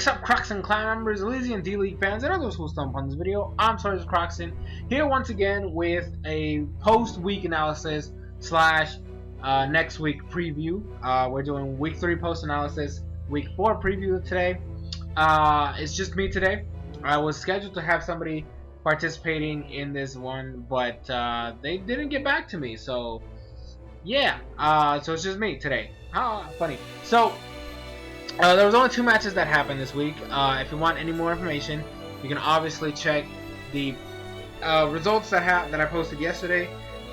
What's up, Crockxen clan members, Elysian D-League fans, and others who stump on this video? I'm SoresanCrockxen, here once again with a post-week analysis slash next week preview. We're doing week 3 post-analysis, week 4 preview today. It's just me today. I was scheduled to have somebody participating in this one, but they didn't get back to me, so yeah. So it's just me today. How funny. So there was only 2 matches that happened this week. If you want any more information, you can obviously check the results that I posted yesterday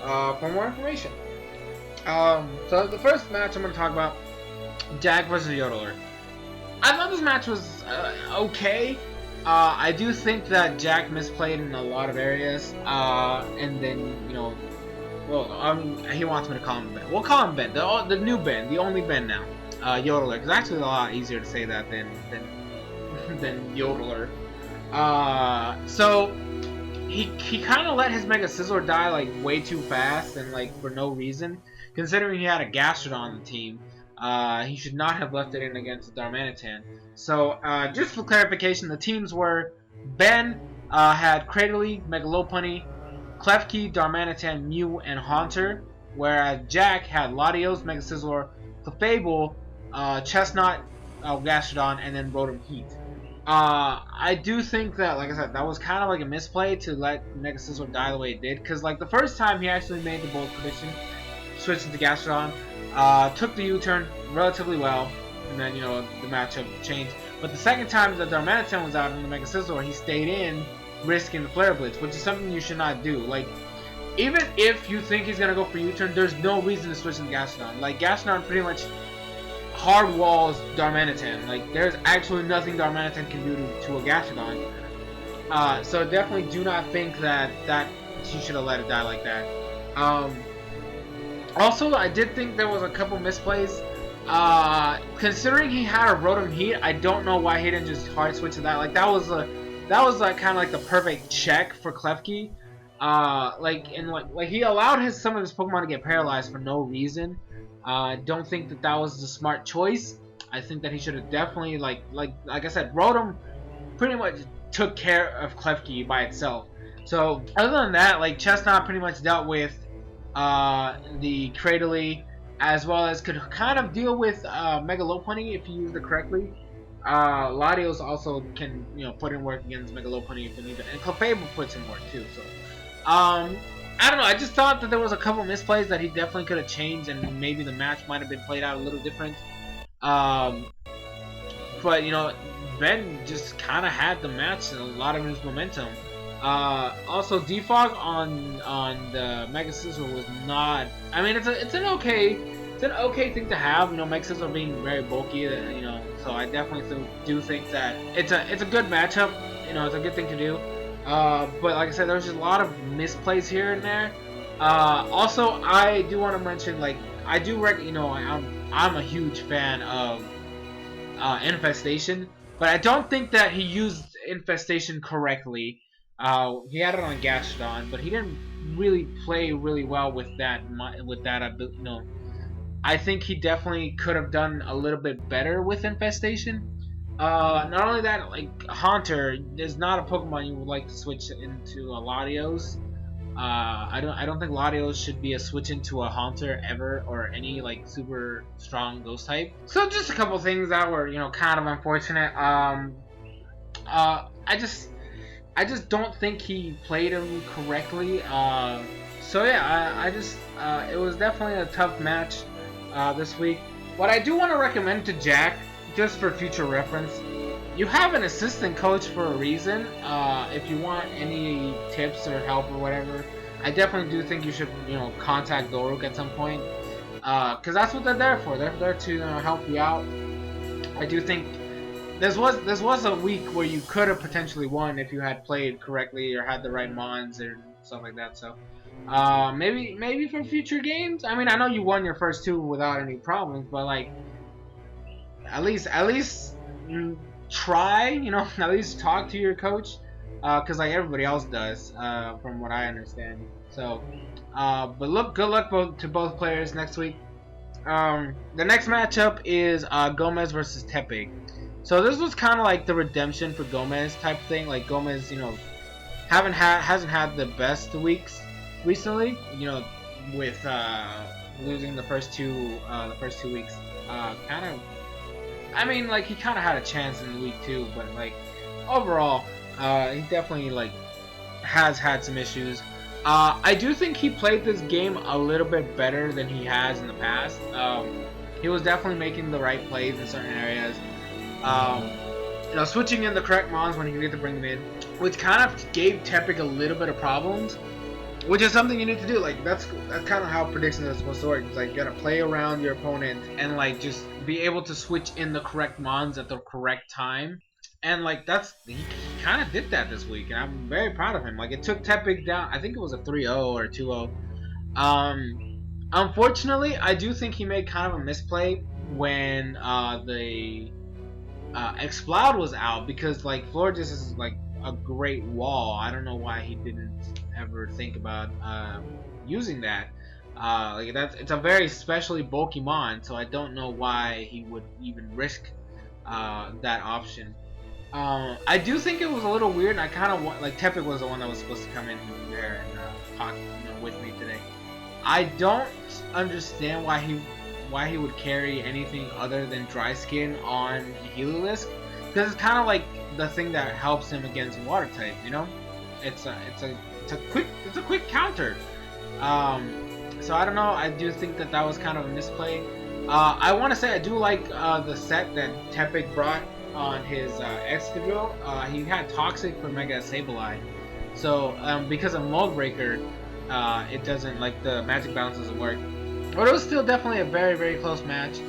for more information. So the first match I'm going to talk about, Jack versus Yodeler. I thought this match was okay. I do think that Jack misplayed in a lot of areas, and then, you know, well, he wants me to call him Ben. We'll call him Ben, the new Ben, the only Ben now. Yodeler, because actually it's a lot easier to say that than Yodeler. So he kind of let his Mega Sizzler die like way too fast and like for no reason. Considering he had a Gastrodon on the team, he should not have left it in against Darmanitan. So just for clarification, the teams were Ben had Cradily, Megalopunny, Klefki, Darmanitan, Mew, and Haunter, whereas Jack had Latios, Mega Sizzler, Clefable, Chestnut, Gastrodon, and then Rotom Heat. I do think that, like I said, that was kind of like a misplay to let Mega Sizzler die the way it did, because like the first time he actually made the bold prediction, switching to Gastrodon, took the U-turn relatively well, and then, you know, the matchup changed. But the second time that Darmanitan was out in the Mega Sizzler, he stayed in, risking the Flare Blitz, which is something you should not do. Like, even if you think he's gonna go for U-turn, there's no reason to switch to Gastrodon. Like, Gastrodon pretty much hard walls Darmanitan. Like, there's actually nothing Darmanitan can do to a Gastrodon. So definitely do not think that he should have let it die like that. Also, I did think there was a couple misplays. Considering he had a Rotom Heat, I don't know why he didn't just hard switch to that. Like, that was like kind of like the perfect check for Klefki. Like he allowed some of his Pokemon to get paralyzed for no reason. I don't think that was the smart choice. I think that he should have definitely, like I said, Rotom pretty much took care of Klefki by itself. So other than that, like, Chestnut pretty much dealt with the Cradily, as well as could kind of deal with Megalopunny if you use it correctly. Latios also can, you know, put in work against Megalopunny if you need it, and Clefable puts in work too. So I don't know, I just thought that there was a couple misplays that he definitely could have changed, and maybe the match might have been played out a little different. But, you know, Ben just kind of had the match and a lot of his momentum. Also, Defog on the Mega Sizzler was not. I mean, it's an okay thing to have. You know, Mega Sizzler being very bulky. You know, so I definitely do think that it's a good matchup. You know, it's a good thing to do. But like I said, there's just a lot of misplays here and there. Also, I do want to mention, like, I do you know, I'm a huge fan of Infestation, but I don't think that he used Infestation correctly. He had it on Gastrodon, but he didn't really play really well with that. You know, I think he definitely could have done a little bit better with Infestation. Not only that, like, Haunter is not a Pokemon you would like to switch into a Latios. I don't think Latios should be a switch into a Haunter ever, or any like super strong Ghost type. So just a couple things that were, you know, kind of unfortunate. I just don't think he played him correctly. So yeah, it was definitely a tough match this week. What I do want to recommend to Jack, just for future reference, you have an assistant coach for a reason. If you want any tips or help or whatever, I definitely do think you should, you know, contact Doruk at some point, because that's what they're there for. They're there to, you know, help you out. I do think this was a week where you could have potentially won if you had played correctly or had the right mons or stuff like that. So maybe for future games. I mean, I know you won your first 2 without any problems, but like, at least try, you know, at least talk to your coach, because like everybody else does, from what I understand. So but good luck to both players next week. The next matchup is Gomez versus Tepig. So this was kind of like the redemption for Gomez type thing. Like Gomez, you know, hasn't had the best weeks recently. You know, with losing the first two weeks. Kind of, I mean, like he kind of had a chance in week 2, but like overall, he definitely like has had some issues. I do think he played this game a little bit better than he has in the past. He was definitely making the right plays in certain areas. You know, switching in the correct mons when he needed to bring them in, which kind of gave Tepig a little bit of problems, which is something you need to do. Like that's kind of how predictions are supposed to work. It's like you gotta play around your opponent and like just be able to switch in the correct mons at the correct time. And like he kind of did that this week, and I'm very proud of him. Like it took Tepig down. I think it was a 3-0 or a 2-0. Unfortunately, I do think he made kind of a misplay when the Explode was out, because like Florges is like a great wall. I don't know why he didn't ever think about using that. Like it's a very specially bulky mon, so I don't know why he would even risk that option. I do think it was a little weird, and I kind of want, like, Tepig was the one that was supposed to come in there and talk, you know, with me today. I don't understand why he would carry anything other than Dry Skin on Heliolisk, because it's kind of like the thing that helps him against Water type. You know, it's a quick counter. So I don't know. I do think that was kind of a misplay. I want to say I do like the set that Tepig brought on his Excadrill. He had Toxic for Mega Sableye. So because of Mold Breaker, it doesn't, like, the magic balance doesn't work. But it was still definitely a very, very close match.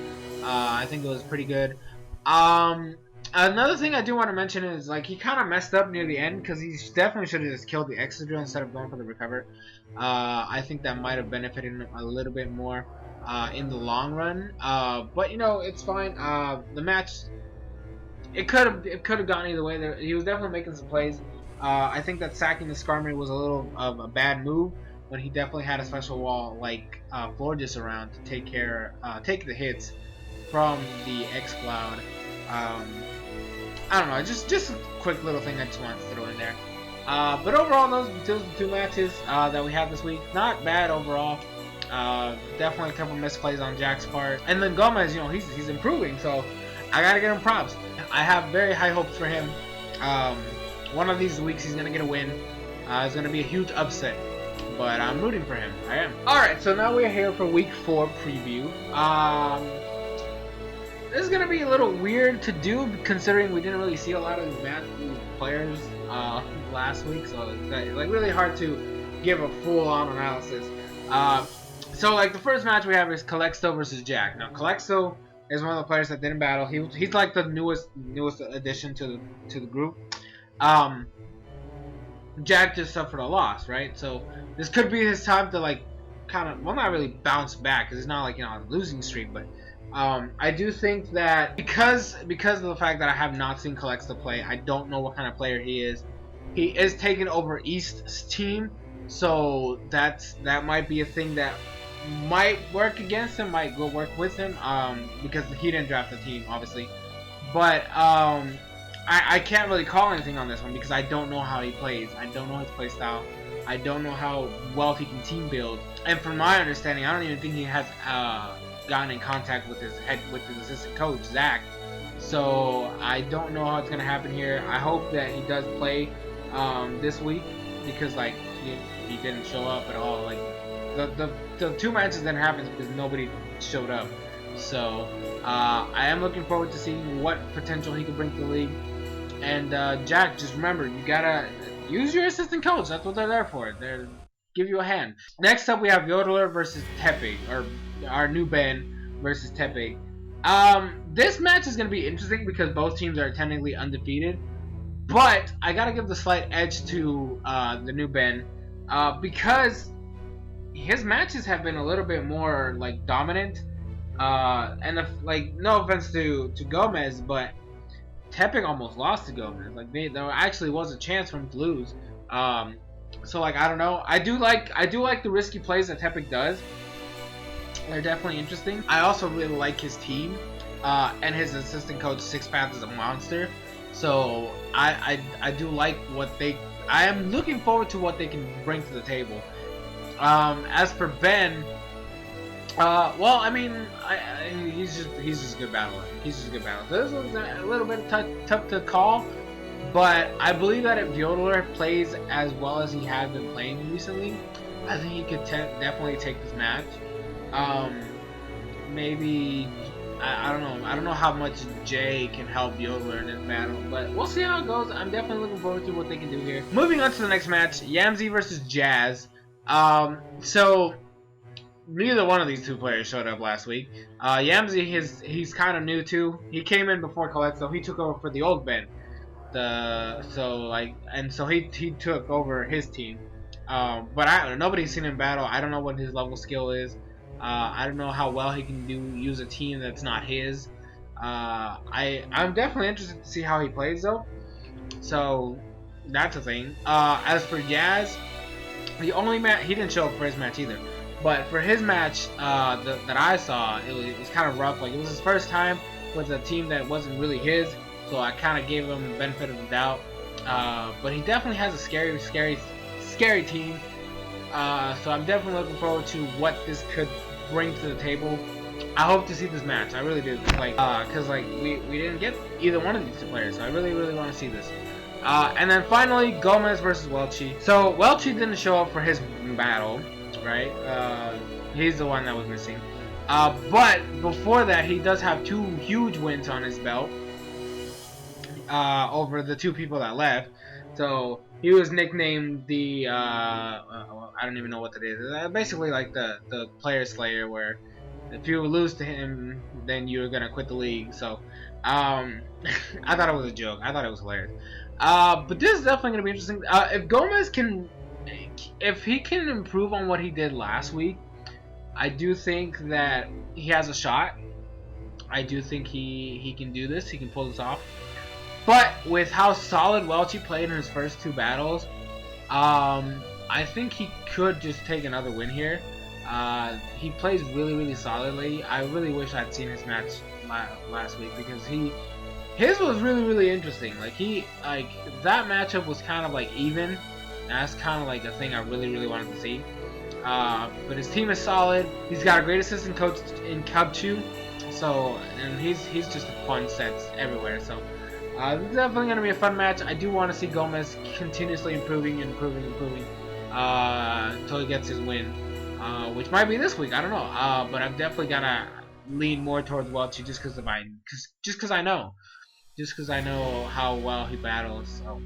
I think it was pretty good. Another thing I do want to mention is, like, he kind of messed up near the end, because he definitely should have just killed the Excadrill instead of going for the Recover. I think that might have benefited him a little bit more in the long run. But you know, it's fine. The match, it could have gone either way. He was definitely making some plays. I think that sacking the Skarmory was a little of a bad move, when he definitely had a special wall like Florges around to take the hits from the X-Cloud. I don't know, just a quick little thing I just wanted to throw in there. But overall, those two matches that we had this week, not bad overall. Definitely a couple misplays on Jack's part, and then Gomez, you know, he's improving, so I gotta give him props. I have very high hopes for him. One of these weeks he's gonna get a win. It's gonna be a huge upset, but I'm rooting for him. I am. Alright, so now we're here for week 4 preview. This is gonna be a little weird to do, considering we didn't really see a lot of these players last week, so it's like really hard to give a full-on analysis. So like the first match we have is Calexto versus Jack. Now Calexto is one of the players that didn't battle. He's like the newest addition to the group. Jack just suffered a loss, right? So this could be his time to, like, kind of, well, not really bounce back, because it's not like, you know, a losing streak, but I do think that because of the fact that I have not seen Calexto play, I don't know what kind of player he is. He is taking over East's team, so that might be a thing that might work against him, might go work with him, because he didn't draft the team, obviously. But I can't really call anything on this one, because I don't know how he plays. I don't know his play style. I don't know how well he can team build. And from my understanding, I don't even think he has gotten in contact with his assistant coach, Zach. So I don't know how it's gonna happen here. I hope that he does play this week, because like he didn't show up at all. Like the two matches didn't happen because nobody showed up. So I am looking forward to seeing what potential he could bring to the league. And Jack, just remember, you gotta use your assistant coach. That's what they're there for. They're give you a hand. Next up, we have Yodeler versus Tepig, or our new Ben versus Tepig. This match is gonna be interesting because both teams are technically undefeated, but I gotta give the slight edge to the new Ben because his matches have been a little bit more like dominant. And like, no offense to Gomez, but Tepig almost lost to Gomez. Like there actually was a chance for him to lose. So like, I don't know. I do like the risky plays that Tepig does. They're definitely interesting. I also really like his team. and his assistant coach Six Path is a monster. So I do like what they. I am looking forward to what they can bring to the table. As for Ben, well, I mean, he's just a good battler. He's just a good battler. This one's a little bit tough to call, but I believe that if Yodeler plays as well as he has been playing recently, I think he could definitely take this match. Maybe I don't know. I don't know how much Jay can help Yodeler in this battle, but we'll see how it goes. I'm definitely looking forward to what they can do here. Moving on to the next match, Yamzi versus Jazz. So neither one of these two players showed up last week. Yamzi, he's kind of new too. He came in before Colette, so he took over for the old Ben. So he took over his team. But nobody's seen him battle. I don't know what his level skill is. I don't know how well he can use a team that's not his. I'm definitely interested to see how he plays though. So that's a thing. As for Yaz, the only match he didn't show up for his match either. But for his match that I saw, it was kind of rough. Like, it was his first time with a team that wasn't really his, so I kind of gave him the benefit of the doubt. But he definitely has a scary team. So I'm definitely looking forward to what this could bring to the table. I hope to see this match. I really do. Cause we didn't get either one of these two players, so I really want to see this. And then finally, Gomez versus Welchie. So Welchie didn't show up for his battle, right? He's the one that was missing. But before that, he does have 2 huge wins on his belt over the 2 people that left. So he was nicknamed the I don't even know what that is. Basically like the player slayer, where if you lose to him, then you're gonna quit the league. So I thought it was a joke. I thought it was hilarious. But this is definitely gonna be interesting. If Gomez if he can improve on what he did last week, I do think that he has a shot. I do think he can do this. He can pull this off. But with how solid Welchie played in his first 2 battles, I think he could just take another win here. He plays really solidly. I really wish I'd seen his match last week, because his was really interesting. Like that matchup was kind of like even. That's kind of like a thing I really wanted to see. But his team is solid. He's got a great assistant coach in Cubchu. So, and he's just a fun set everywhere. So this is definitely going to be a fun match. I do want to see Gomez continuously improving until he gets his win, which might be this week. I don't know. But I'm definitely gonna lean more towards Welchie just because I know how well he battles. So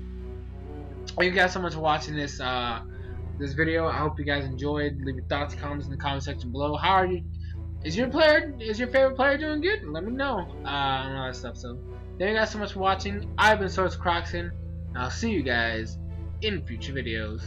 thank you guys so much for watching this video. I hope you guys enjoyed. Leave your thoughts, comments in the comment section below. How are you? Is your favorite player doing good? Let me know. And all that stuff. So thank you guys so much for watching. I've been SoresanCrockxen, and I'll see you guys in future videos.